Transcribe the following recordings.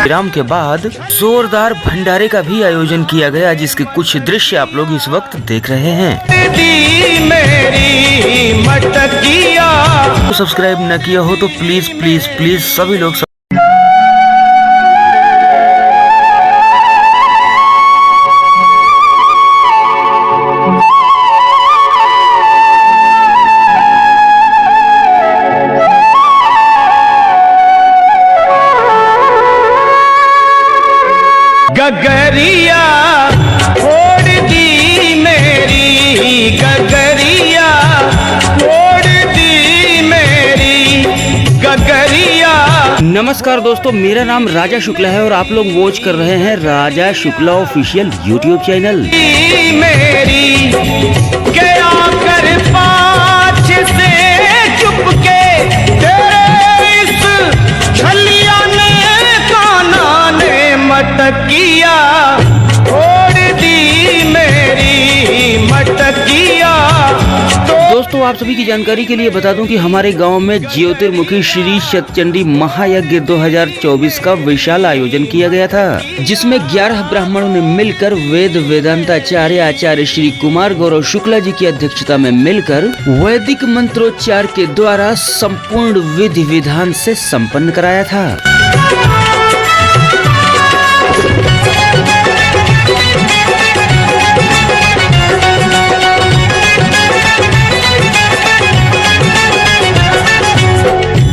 विराम के बाद जोरदार भंडारे का भी आयोजन किया गया, जिसके कुछ दृश्य आप लोग इस वक्त देख रहे हैं। तो सब्सक्राइब न किया हो तो प्लीज प्लीज प्लीज सभी लोग गगरिया छोड़ दी मेरी, गगरिया छोड़ दी मेरी, गगरिया। नमस्कार दोस्तों, मेरा नाम राजा शुक्ला है और आप लोग वॉच कर रहे हैं राजा शुक्ला ऑफिशियल यूट्यूब चैनल। मेरी गया कर पाछ से चुपके तेरे इस छलिया ने काना ने मटकिया छोड़ दी मेरी, मटकिया। दोस्तों आप सभी की जानकारी के लिए बता दूं कि हमारे गांव में ज्योतिर्मुखी श्री शतचंडी महायज्ञ 2024 का विशाल आयोजन किया गया था, जिसमें 11 ब्राह्मणों ने मिलकर वेद वेदांताचार्य आचार्य श्री कुमार गौरव शुक्ला जी की अध्यक्षता में मिलकर वैदिक मंत्रोच्चार के द्वारा संपूर्ण विधि विधान से संपन्न कराया था।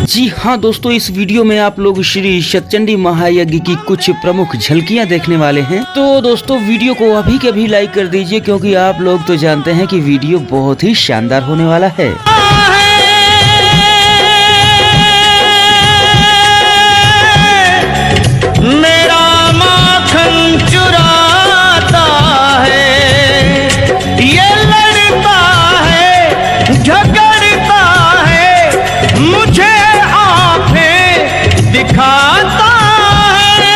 जी हाँ दोस्तों, इस वीडियो में आप लोग श्री शतचंडी महायज्ञ की कुछ प्रमुख झलकियां देखने वाले हैं। तो दोस्तों वीडियो को अभी के अभी लाइक कर दीजिए, क्योंकि आप लोग तो जानते हैं कि वीडियो बहुत ही शानदार होने वाला है। मेरा माखन चुराता है, ये लड़ता है, झगड़ता है, मुझे दिखाता है।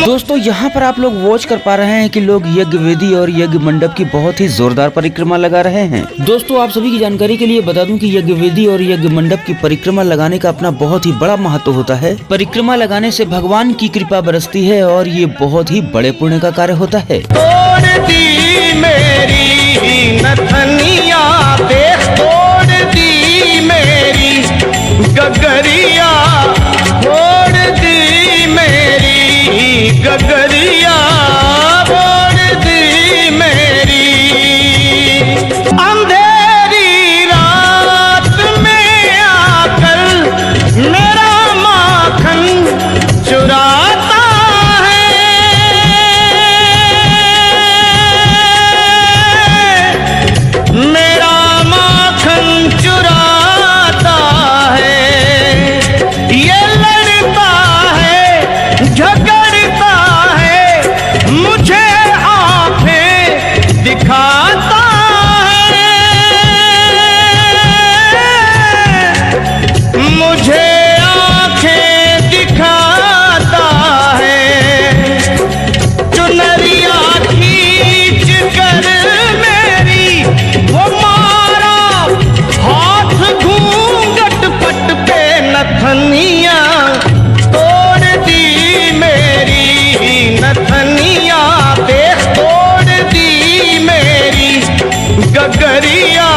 दोस्तों यहाँ पर आप लोग वॉच कर पा रहे हैं कि लोग यज्ञ वेदी और यज्ञ मंडप की बहुत ही जोरदार परिक्रमा लगा रहे हैं। दोस्तों आप सभी की जानकारी के लिए बता दूं कि यज्ञ वेदी और यज्ञ मंडप की परिक्रमा लगाने का अपना बहुत ही बड़ा महत्व होता है। परिक्रमा लगाने से भगवान की कृपा बरसती है और ये बहुत ही बड़े पुण्य का कार्य होता है। तोड़ दी मेरी नथनिया, तोड़ दी मेरी गगरिया, छोड़ दी मेरी गगरिया, छोड़ दी मेरी। अंधेरी रात में आकर मेरा माखन चुराता है, मेरा माखन चुराता है, ये लड़ता है, झगड़ता है, मुझे आंखें दिखाता है, मुझे आंखें दिखाता है। चुनरिया खींच कर मेरी वो मारा हाथ घूंघट पट पे नथनिया, तोड़ दी मेरी नथनिया, तोड़ दी मेरी गगरिया,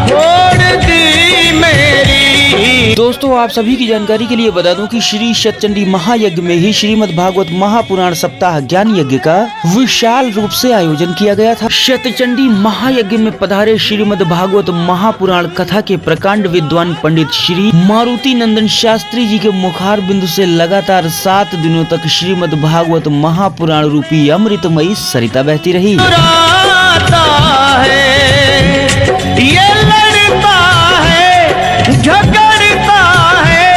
छोड़ दी मेरी। दोस्तों आप सभी की जानकारी के लिए बता दूं कि श्री शतचंडी महायज्ञ में ही श्रीमद् भागवत महापुराण सप्ताह ज्ञान यज्ञ का विशाल रूप से आयोजन किया गया था। शतचंडी महायज्ञ में पधारे श्रीमद् भागवत महापुराण कथा के प्रकांड विद्वान पंडित श्री मारुति नंदन शास्त्री जी के मुखार बिंदु से लगातार 7 दिनों तक श्रीमद् भागवत महापुराण रूपी अमृतमयी सरिता बहती रही। ये लड़ता है, झगड़ता है,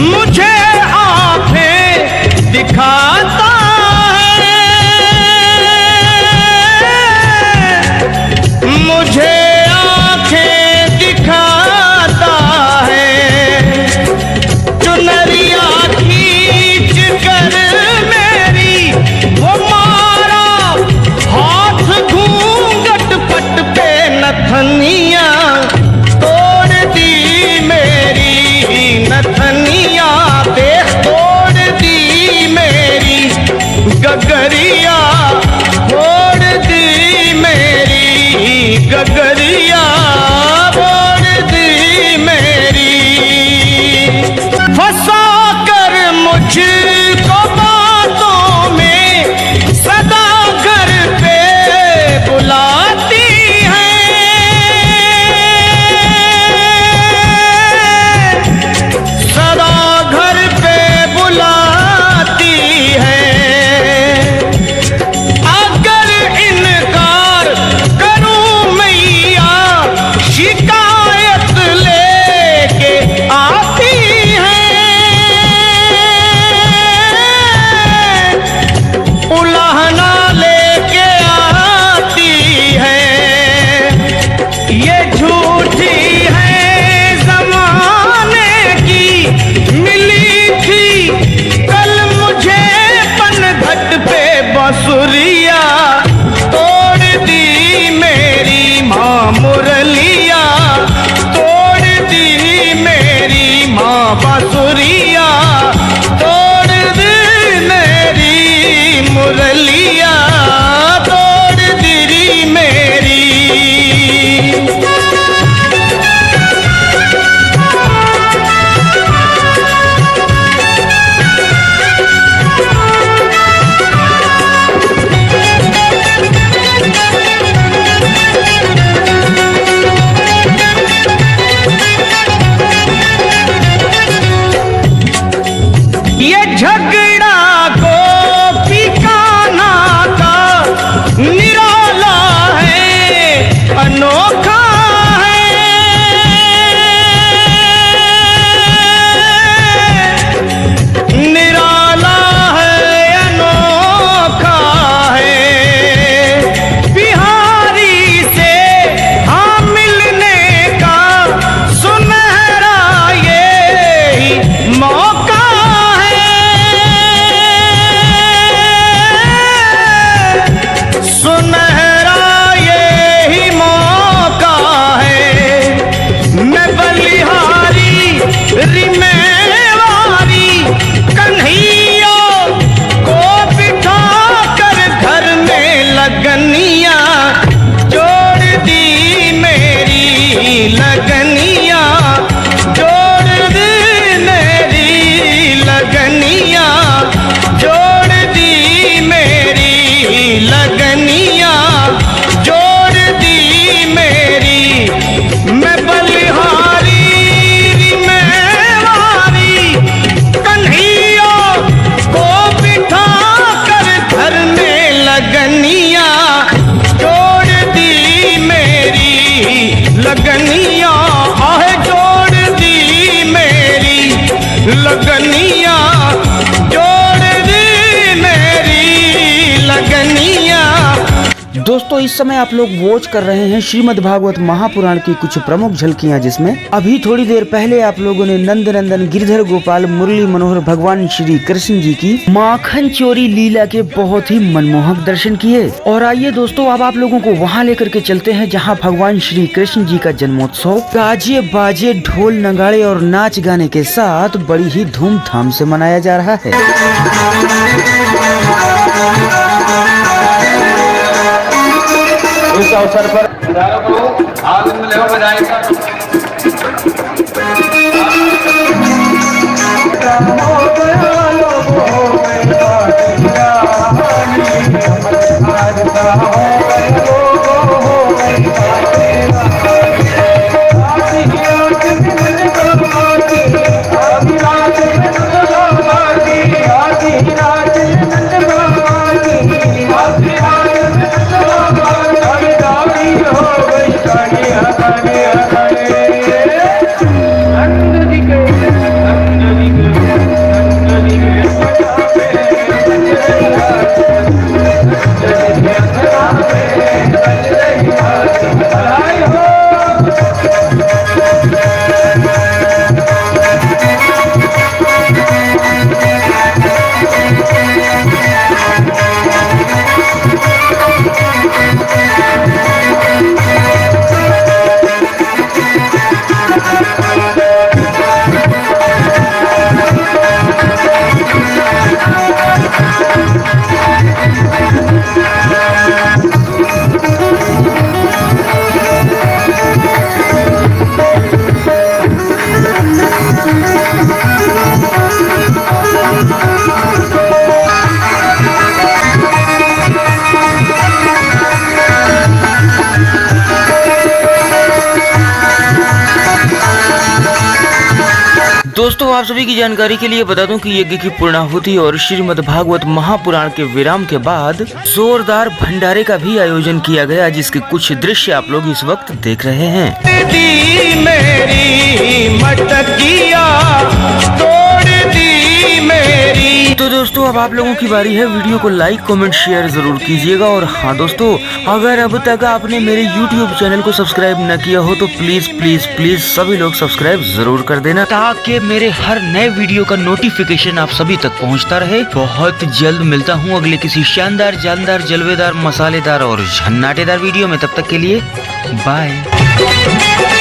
मुझे आंखें दिखाता है, मुझे आंखें दिखाता है। चुनरिया खींच कर मेरी वो मारा हाथ घूम गगरिया बोड़ दी मेरी। फंसा कर मुझको बातों में सदा घर पे बुलाती है। सदा घर पे बुलाती है। अगर इनकार करूं मैया शिकायत लेके आती है। उलाहना लेके आती है। ये झूठी है जमाने की मिली थी कल मुझे पनघट पे बांसुरिया तोड़ दी मेरी माँ मुरलिया तोड़ दी मेरी माँ बांसुरिया तोड़ दी मेरी मुरलिया तोड़ दी मेरी। ये झगड़ा गोपी कान्हा का निराला है अनोखा है। निराला है अनोखा है। बिहारी से हाँ मिलने का सुनहरा ये ही मौका है। सुनहरा ये ही मौका है। मैं बलिहारी रिमेवारी कन्हैया को बिठा कर घर में लगनिया जोड़ दी मेरी लगनिया जोड़ दी मेरी लगनिया जोड़ दी मेरी लगनिया जोड़ दी मेरी। मैं बलिहारी रिमेवारी कन्हैया को बिठा कर घर में लगनिया जोड़ दी मेरी लगनिया आह जोड़ दी मेरी लगनिया जोड़ दी मेरी लगनिया। दोस्तों इस समय आप लोग वॉच कर रहे हैं श्रीमद् भागवत महापुराण की कुछ प्रमुख झलकियां, जिसमें अभी थोड़ी देर पहले आप लोगों ने नंद नंदन गिरधर गोपाल मुरली मनोहर भगवान श्री कृष्ण जी की माखन चोरी लीला के बहुत ही मनमोहक दर्शन किए। और आइए दोस्तों अब आप लोगों को वहां लेकर के चलते हैं जहां भगवान श्री कृष्ण जी का जन्मोत्सव गाजे बाजे ढोल नगाड़े और नाच गाने के साथ बड़ी ही धूमधाम से मनाया जा रहा है। इस अवसर पर को आनंद ले बजाएगा। दोस्तों आप सभी की जानकारी के लिए बता दूं कि यज्ञ की पूर्णाहुति और श्रीमद् भागवत महापुराण के विराम के बाद जोरदार भंडारे का भी आयोजन किया गया, जिसके कुछ दृश्य आप लोग इस वक्त देख रहे हैं। दी मेरी मटकिया तोड़ दी मेरी। तो दोस्तों अब आप लोगों की बारी है, वीडियो को लाइक कमेंट शेयर जरूर कीजिएगा। और हाँ दोस्तों, अगर अब तक आपने मेरे YouTube चैनल को सब्सक्राइब न किया हो तो प्लीज प्लीज प्लीज सभी लोग सब्सक्राइब जरूर कर देना, ताकि मेरे हर नए वीडियो का नोटिफिकेशन आप सभी तक पहुंचता रहे। बहुत जल्द मिलता हूं अगले किसी शानदार जानदार जलवेदार मसालेदार और झन्नाटेदार वीडियो में। तब तक के लिए बाय।